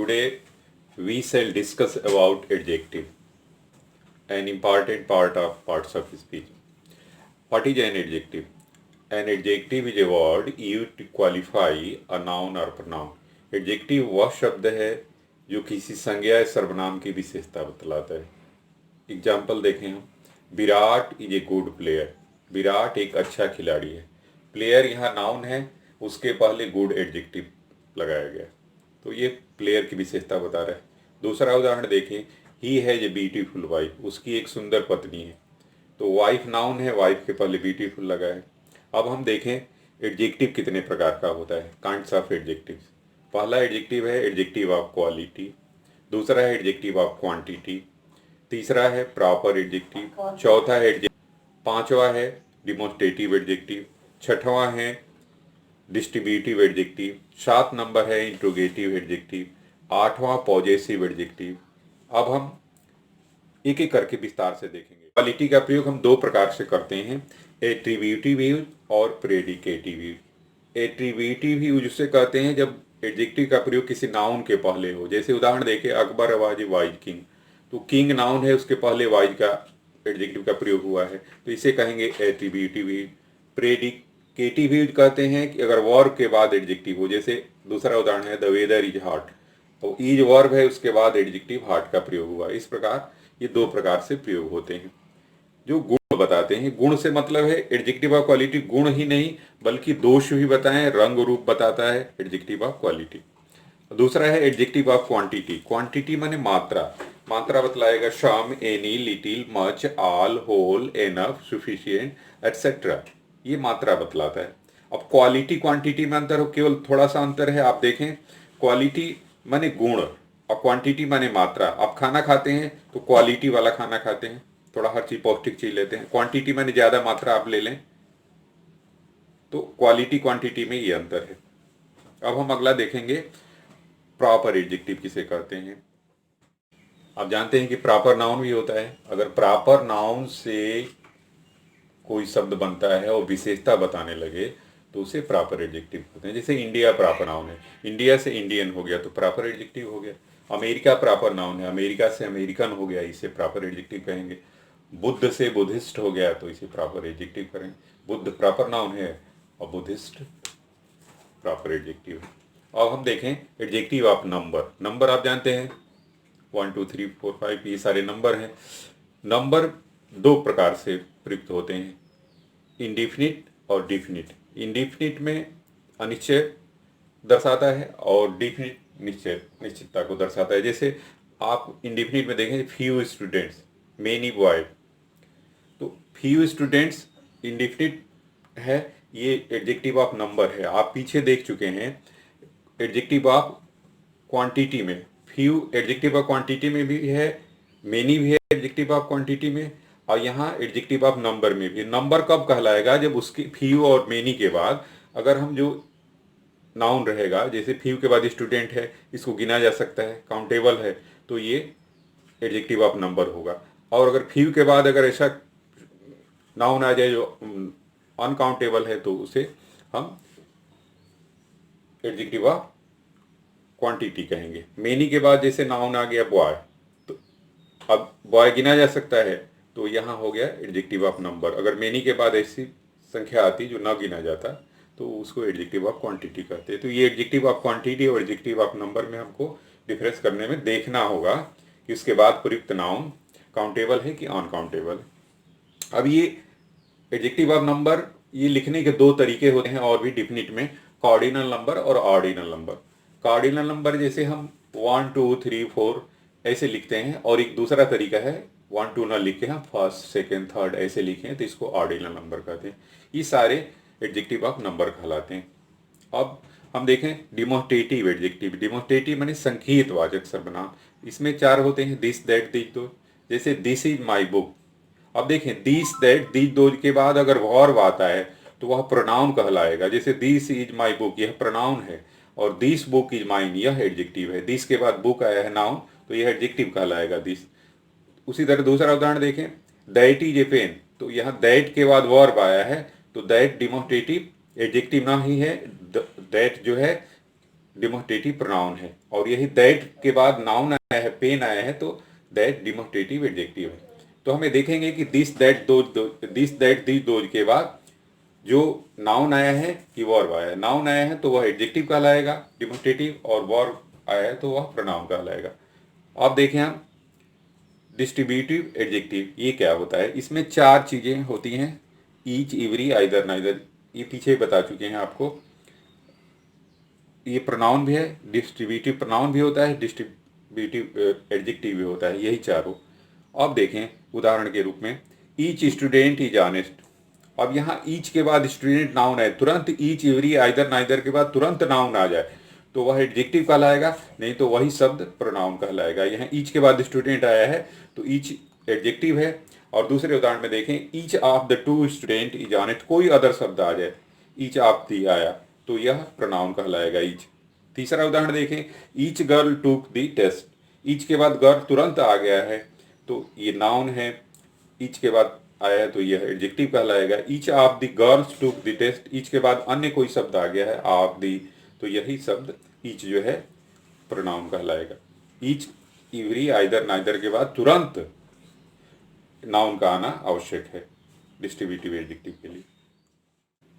Today we shall discuss about adjective, an important part of parts of speech. What is an adjective? An adjective is a word used to qualify a noun or pronoun. Adjective वह शब्द है जो किसी संज्ञा या सर्वनाम की विशेषता बतलाता है. एग्जाम्पल देखें हम. Virat is a good player. Virat एक अच्छा खिलाड़ी है. प्लेयर यहाँ नाउन है, उसके पहले गुड एडजेक्टिव लगाया गया, तो ये प्लेयर की विशेषता बता रहा है. दूसरा उदाहरण देखें. He has a beautiful wife. उसकी एक सुंदर पत्नी है, तो वाइफ नाउन है, वाइफ के पहले ब्यूटीफुल लगा है. अब हम देखें एडजेक्टिव कितने प्रकार का होता है. Kinds of adjective. पहला एडजेक्टिव है एडजेक्टिव ऑफ क्वालिटी. दूसरा है एडजेक्टिव ऑफ क्वांटिटी. तीसरा है प्रॉपर एडजेक्टिव. चौथा है पांचवा है डिमोस्ट्रेटिव एडजेक्टिव. छठवां है डिस्ट्रीब्यूटिव एडजेक्टिव. 7 नंबर है इंट्रोगेटिव एडजेक्टिव. 8वां पॉजेसिव एडजेक्टिव. अब हम एक एक करके विस्तार से देखेंगे. क्वालिटी का प्रयोग हम दो प्रकार से करते हैं, एट्रीब्यूटिव यूज और प्रेडिकेटिव यूज. एट्रीब्यूटिव यूज उसे कहते हैं जब एडजेक्टिव का प्रयोग किसी नाउन के पहले हो. जैसे उदाहरण देखें, Akbar was a wise king. तो किंग नाउन है, उसके पहले वाइज का एडजेक्टिव का प्रयोग हुआ है, तो इसे कहेंगे एट्रीब्यूटिव यूज. प्रेडिकेटिव यूज कहते हैं कि अगर वर्ब के बाद एडजेक्टिव हो. जैसे दूसरा उदाहरण है द वेदर इज हॉट, तो इज वर्ब है, उसके बाद एडजेक्टिव हॉट का प्रयोग हुआ. इस प्रकार ये दो प्रकार से प्रयोग होते हैं. जो गुण बताते हैं, गुण से मतलब है एडजेक्टिव ऑफ क्वालिटी गुण ही नहीं बल्कि दोष भी बताएं, रंग रूप बताता है एडजेक्टिव ऑफ क्वालिटी. दूसरा है एडजेक्टिव ऑफ क्वांटिटी. क्वांटिटी माने मात्रा. मात्रा बतलाएगा some, any, little, much, all, whole, enough, sufficient etcetera. ये मात्रा बतलाता है. अब क्वालिटी क्वांटिटी में अंतर हो, केवल थोड़ा सा अंतर है. आप देखें, क्वालिटी माने गुण और क्वांटिटी माने मात्रा. आप खाना खाते हैं तो क्वालिटी वाला खाना खाते हैं, थोड़ा हर चीज पौष्टिक चीज लेते हैं. क्वांटिटी माने ज्यादा मात्रा आप ले लें, तो क्वालिटी क्वांटिटी में ये अंतर है. अब हम अगला देखेंगे प्रॉपर एडजेक्टिव किसे कहते हैं. आप जानते हैं कि प्रॉपर नाउन भी होता है. अगर प्रॉपर नाउन से कोई शब्द बनता है और विशेषता बताने लगे तो उसे प्रॉपर एडजेक्टिव कहते हैं. जैसे इंडिया प्रॉपर नाउन है, इंडिया से इंडियन हो गया तो प्रॉपर एडजेक्टिव हो गया. अमेरिका प्रॉपर नाउन है, अमेरिका से अमेरिकन हो गया, इसे प्रॉपर एडजेक्टिव कहेंगे. बुद्ध से बुद्धिस्ट हो गया तो इसे प्रॉपर एडजेक्टिव करेंगे. बुद्ध प्रॉपर नाउन है और बुद्धिस्ट प्रॉपर एडजेक्टिव है. अब हम देखें एडजेक्टिव ऑफ नंबर. नंबर आप जानते हैं 1 2 3 4 5 ये सारे नंबर हैं. नंबर दो प्रकार से प्रयुक्त होते हैं, इंडिफिनिट और डिफिनिट. इंडिफिनिट में अनिश्चय दर्शाता है और डिफिनिट निश्चितता को दर्शाता है. जैसे आप इंडिफिनिट में देखें फ्यू स्टूडेंट्स, मेनी बॉय, तो फ्यू स्टूडेंट्स इंडिफिनिट है, ये एडजेक्टिव ऑफ नंबर है. आप पीछे देख चुके हैं एडजेक्टिव ऑफ क्वांटिटी में. फ्यू एडजेक्टिव ऑफ क्वांटिटी में भी है, मेनी भी है एडजेक्टिव ऑफ क्वांटिटी में, और यहाँ एडजेक्टिव ऑफ नंबर में भी. नंबर कब कहलाएगा, जब उसकी फ्यू और मेनी के बाद अगर हम जो नाउन रहेगा, जैसे फ्यू के बाद स्टूडेंट है, इसको गिना जा सकता है, काउंटेबल है, तो ये एडजेक्टिव ऑफ नंबर होगा. और अगर फ्यू के बाद अगर ऐसा नाउन आ जाए जो अनकाउंटेबल है तो उसे हम एडजेक्टिव ऑफ क्वांटिटी कहेंगे. मेनी के बाद जैसे नाउन आ गया बॉय, तो अब बॉय गिना जा सकता है, तो यहाँ हो गया एडजेक्टिव ऑफ नंबर. अगर मेनी के बाद ऐसी संख्या आती जो न गिना जाता तो उसको एडजेक्टिव ऑफ क्वांटिटी कहते हैं. तो ये एडजेक्टिव ऑफ क्वांटिटी और एडजेक्टिव ऑफ नंबर में हमको डिफरेंस करने में देखना होगा कि उसके बाद प्रयुक्त नाउन काउंटेबल है कि अनकाउंटेबल है. अब ये एडजेक्टिव ऑफ नंबर ये लिखने के दो तरीके होते हैं और भी डिफिनिट में, कार्डिनल नंबर और ऑर्डिनल नंबर. कार्डिनल नंबर जैसे हम 1 2 3 4 ऐसे लिखते हैं, और एक दूसरा तरीका है 1 2 ना लिख के हम फर्स्ट सेकेंड थर्ड ऐसे लिखे हैं, तो इसको ऑर्डिनल नंबर कहते हैं. ये सारे एडजेक्टिव ऑफ नंबर कहलाते हैं. अब हम देखें डिमोस्ट्रेटिव एडजेक्टिव. डिमोस्ट्रेटिव माने संकेत वाचक सर्वनाम. इसमें 4 होते हैं, दिस दैट दिस दो. जैसे दिस इज माई बुक. अब देखें दिस दैट दिस दो के बाद अगर वर्ब आता है तो वह प्रोनाउन कहलाएगा. जैसे दिस इज माई बुक, यह प्रोनाउन है, और दिस बुक इज माइन यह एडजेक्टिव है. दिस के बाद बुक आया है नाउन, तो यह एडजेक्टिव कहलाएगा दिस. उसी तरह दूसरा उदाहरण देखें, दैट इज ए पेन, तो यहाँ दैट के बाद वर्ब आया है, तो दैट डिमोस्ट्रेटिव एडजेक्टिव ना ही है. दैट जो है डिमोस्ट्रेटिव प्रोनाउन है, और यही दैट के बाद नाउन आया है, पेन आया है, तो दैट डिमोस्ट्रेटिव एडजेक्टिव है। तो हमें देखेंगे कि दिस दैट दीज के बाद जो नाउन आया है कि वर्ब आया है। नाउन आया है तो वह एडजेक्टिव कहलाएगा डिमोस्ट्रेटिव, और वर्ब आया है तो वह प्रोनाउन कहलाएगा। अब देखें हम डिस्ट्रीब्यूटिव एडजेक्टिव ये क्या होता है। इसमें 4 चीजें होती हैं, ईच, एवरी, आइदर, नाइदर, ये पीछे बता चुके हैं आपको। ये प्रोनाउन भी है, डिस्ट्रीब्यूटिव प्रोनाउन भी होता है, डिस्ट्रीब्यूटिव एडजेक्टिव भी होता है, यही चारों। अब देखें उदाहरण के रूप में, ईच स्टूडेंट इज ऑनेस्ट। अब यहाँ ईच के बाद स्टूडेंट नाउन है, तुरंत ईच, एवरी, आइदर, नाइदर के बाद तुरंत नाउन आ जाए तो वह एडजेक्टिव कहलाएगा, नहीं तो वही शब्द प्रोनाउन कहलाएगा। यहाँ ईच के बाद स्टूडेंट आया है तो ईच एडजेक्टिव है। और दूसरे उदाहरण में देखें, each of the 2 student is honest, कोई अदर शब्द आ जाए, ईच ऑफ दी आया तो यह प्रोनाउन कहलाएगा ईच। तीसरा उदाहरण देखें, ईच गर्ल टूक दी टेस्ट। ईच के बाद गर्ल तुरंत आ गया है तो ये नाउन है, ईच के बाद आया है तो यह एडजेक्टिव कहलाएगा। Each of the girls took the test, each के बाद अन्य कोई शब्द आ गया है, ऑफ दी, तो यही शब्द ईच जो है प्रोनाउन कहलाएगा। ईच, एवरी, आइदर, नाइदर के बाद तुरंत नाउन का आना आवश्यक है डिस्ट्रीब्यूटिव एडजेक्टिव के लिए।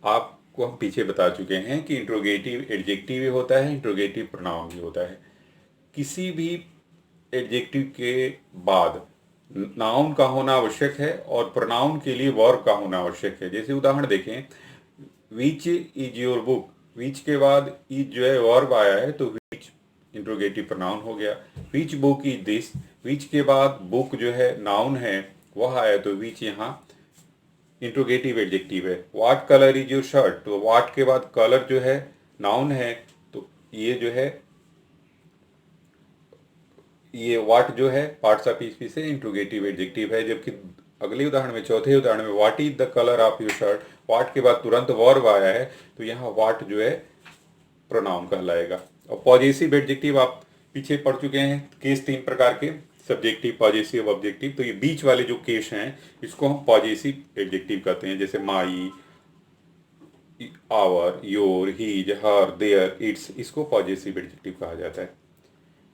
आपको हम पीछे बता चुके हैं कि इंट्रोगेटिव एडजेक्टिव भी होता है, इंट्रोगेटिव प्रोनाउन भी होता है। किसी भी एडजेक्टिव के बाद नाउन का होना आवश्यक है और प्रोनाउन के लिए वर्ब का होना आवश्यक है। जैसे उदाहरण देखें, विच इज योर बुक, विच के बाद इज जो है वर्ब आया है तो विच इंट्रोगेटिव प्रोनाउन हो गया। विच बुक इज दिस, विच के बाद बुक जो है नाउन है वह आया तो विच यहाँ इंट्रोगेटिव एडजेक्टिव है। What colour is your shirt, तो व्हाट के बाद कलर जो है नाउन है तो ये जो है ये व्हाट जो है पार्ट्स ऑफ स्पीच से इंट्रोगेटिव एडजेक्टिव है। जबकि अगले उदाहरण में, चौथे उदाहरण में, what is the colour of your shirt, what के बाद तुरंत वर्ब आया है तो यहाँ व्हाट जो है प्रोनाउन कहलाएगा। और पॉजेसिव एडजेक्टिव आप पीछे पढ़ चुके हैं, केस 3 प्रकार के, सब्जेक्टिव, पॉजेसिव, ऑब्जेक्टिव। तो ये बीच वाले जो केस हैं इसको हम पॉजेसिव एडजेक्टिव कहते हैं, जैसे my, our, your, his, her, their, its, इसको पॉजेसिव एडजेक्टिव कहा जाता है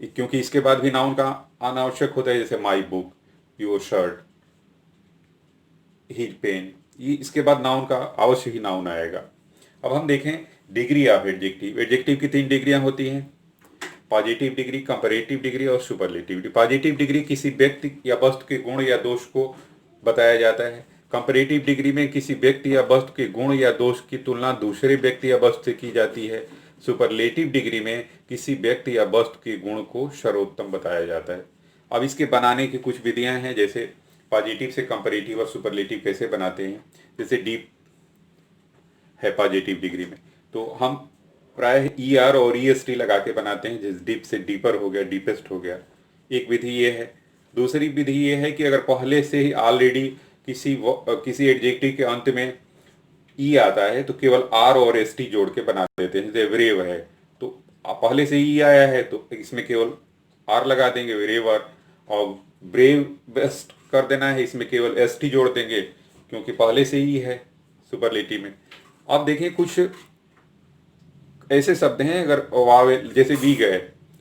क्योंकि इसके बाद भी नाउन का आना आवश्यक होता है, जैसे my book, your shirt, his pen, ये इसके बाद नाउन का अवश्य ही नाउन आएगा। अब हम देखें डिग्री ऑफ एडजेक्टिव। एडजेक्टिव की 3 डिग्रियां होती हैं, पॉजिटिव डिग्री, कंपैरेटिव डिग्री और सुपरलेटिव डिग्री। पॉजिटिव डिग्री किसी व्यक्ति या वस्तु के गुण या दोष को बताया जाता है। कंपैरेटिव डिग्री में किसी व्यक्ति या वस्तु के गुण या दोष की तुलना दूसरे व्यक्ति या वस्तु से की जाती है। सुपरलेटिव डिग्री में किसी व्यक्ति या वस्तु के गुण को सर्वोत्तम बताया जाता है। अब इसके बनाने की कुछ विधियां हैं, जैसे पॉजिटिव से कंपैरेटिव और सुपरलेटिव कैसे बनाते हैं। जैसे डीप है पॉजिटिव डिग्री में तो हम प्राय ई आर और ई एस टी लगा के बनाते हैं, जैसे डीप से डीपर हो गया, डीपेस्ट हो गया, एक विधि ये है। दूसरी विधि ये है कि अगर पहले से ही ऑलरेडी किसी एडजेक्टिव के अंत में ई आता है तो केवल आर और एस टी जोड़ के बना देते हैं। जैसे ब्रेव है तो पहले से ई आया है तो इसमें केवल आर लगा देंगे ब्रेवर, और ब्रेव बेस्ट कर देना है इसमें केवल एस टी जोड़ देंगे क्योंकि पहले से ही है सुपरलेटिव में। अब देखिए कुछ ऐसे शब्द हैं, अगर वावेल जैसे वी गए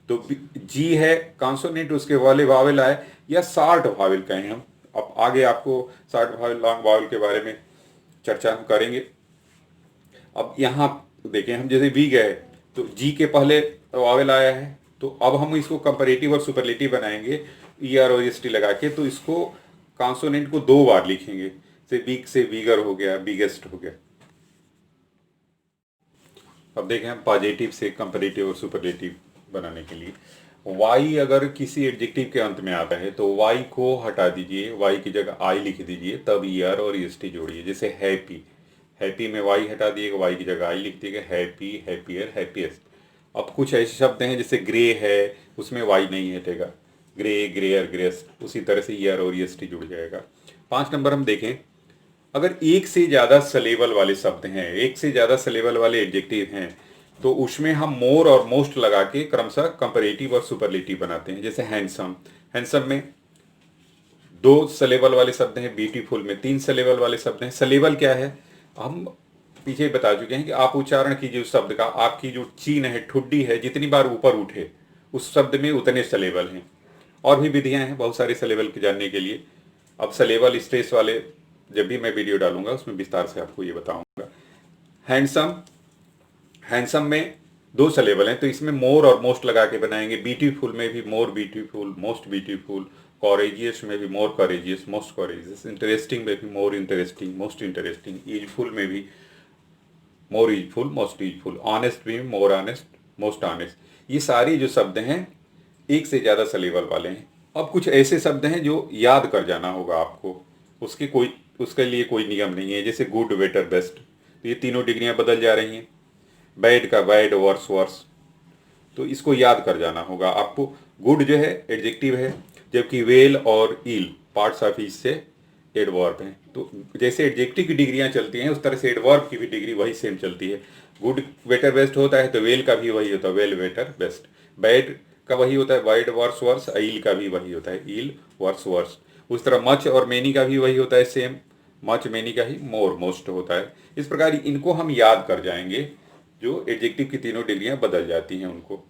तो जी है कॉन्सोनेंट, उसके वाले वावेल आए, या शार्ट वावेल कहें हम। अब आगे आपको शार्ट वावेल, लॉन्ग वावेल के बारे में चर्चा हम करेंगे। अब यहाँ देखें, हम जैसे वी गए तो जी के पहले वावेल आया है तो अब हम इसको कंपैरेटिव और सुपरलेटिव बनाएंगे ई आर और एस टी लगा के, तो इसको कॉन्सोनेंट को 2 बार लिखेंगे, जैसे वीक से वीगर हो गया, बिगेस्ट हो गया। अब देखें हम पॉजिटिव से कंपैरेटिव और सुपरलेटिव बनाने के लिए, वाई अगर किसी एडजेक्टिव के अंत में आता है तो वाई को हटा दीजिए, वाई की जगह आई लिख दीजिए, तब ई आर और एस टी जोड़िए। जैसे हैप्पी, हैप्पी में वाई हटा दिएगा, वाई की जगह आई लिख दीजिएगा, हैप्पी, हैप्पियर, हैप्पीएस्ट। अब कुछ ऐसे शब्द हैं जैसे ग्रे है, उसमें वाई नहीं हटेगा, ग्रे, ग्रेयर, ग्रेस्ट, उसी तरह से ई आर और एस टी जुड़ जाएगा। 5 नंबर हम देखें, अगर एक से ज़्यादा सलेबल वाले शब्द हैं, एक से ज़्यादा सलेबल वाले एडजेक्टिव हैं तो उसमें हम मोर और मोस्ट लगा के क्रमशः कंपैरेटिव और सुपरलेटिव बनाते हैं। जैसे हैंडसम, हैंडसम में 2 सलेबल वाले शब्द हैं, ब्यूटीफुल में 3 सलेबल वाले शब्द हैं। सलेबल क्या है, हम पीछे बता चुके हैं कि आप उच्चारण कीजिए उस शब्द का, आपकी जो चीन है, ठुड्डी है, जितनी बार ऊपर उठे उस शब्द में उतने सलेबल हैं। और भी विधियां हैं बहुत सारे सलेबल के जानने के लिए। अब सलेबल स्ट्रेस वाले जब भी मैं वीडियो डालूंगा उसमें विस्तार से आपको ये बताऊंगा। हैंडसम, हैंडसम में 2 सलेबल हैं, तो इसमें मोर और मोस्ट लगा के बनाएंगे। ब्यूटीफुल में भी more beautiful, most beautiful. Courageous में भी मोर कॉरेजियस, मोस्ट कॉरेजियस। इंटरेस्टिंग में भी more interesting, most interesting. Easeful में भी मोर ईजफुल, मोस्ट ईजफुल। ऑनेस्ट में मोर ऑनेस्ट, मोस्ट ऑनेस्ट। ये सारे जो शब्द हैं एक से ज़्यादा सलेबल वाले हैं। अब कुछ ऐसे शब्द हैं जो याद कर जाना होगा आपको, उसके लिए कोई नियम नहीं है। जैसे गुड, बेटर, बेस्ट, तो ये तीनों डिग्रियां बदल जा रही हैं। बैड का बैड, वर्स वर्स, तो इसको याद कर जाना होगा आपको। गुड जो है एडजेक्टिव है, जबकि वेल और इल पार्ट्स ऑफ स्पीच से एडवर्ब हैं। तो जैसे एडजेक्टिव की डिग्रियां चलती हैं उस तरह से एडवर्ब की भी डिग्री वही सेम चलती है। गुड बेटर बेस्ट होता है तो वेल का भी वही होता है, वेल बेटर बेस्ट। बैड का वही होता है, बैड वर्स वर्स। ईल का भी वही होता है, ईल वर्स वर्स। उस तरह मच और मेनी का भी वही होता है, सेम। मच मेनी का ही मोर मोस्ट होता है। इस प्रकार इनको हम याद कर जाएंगे, जो एडजेक्टिव की तीनों डिग्रियां बदल जाती हैं उनको।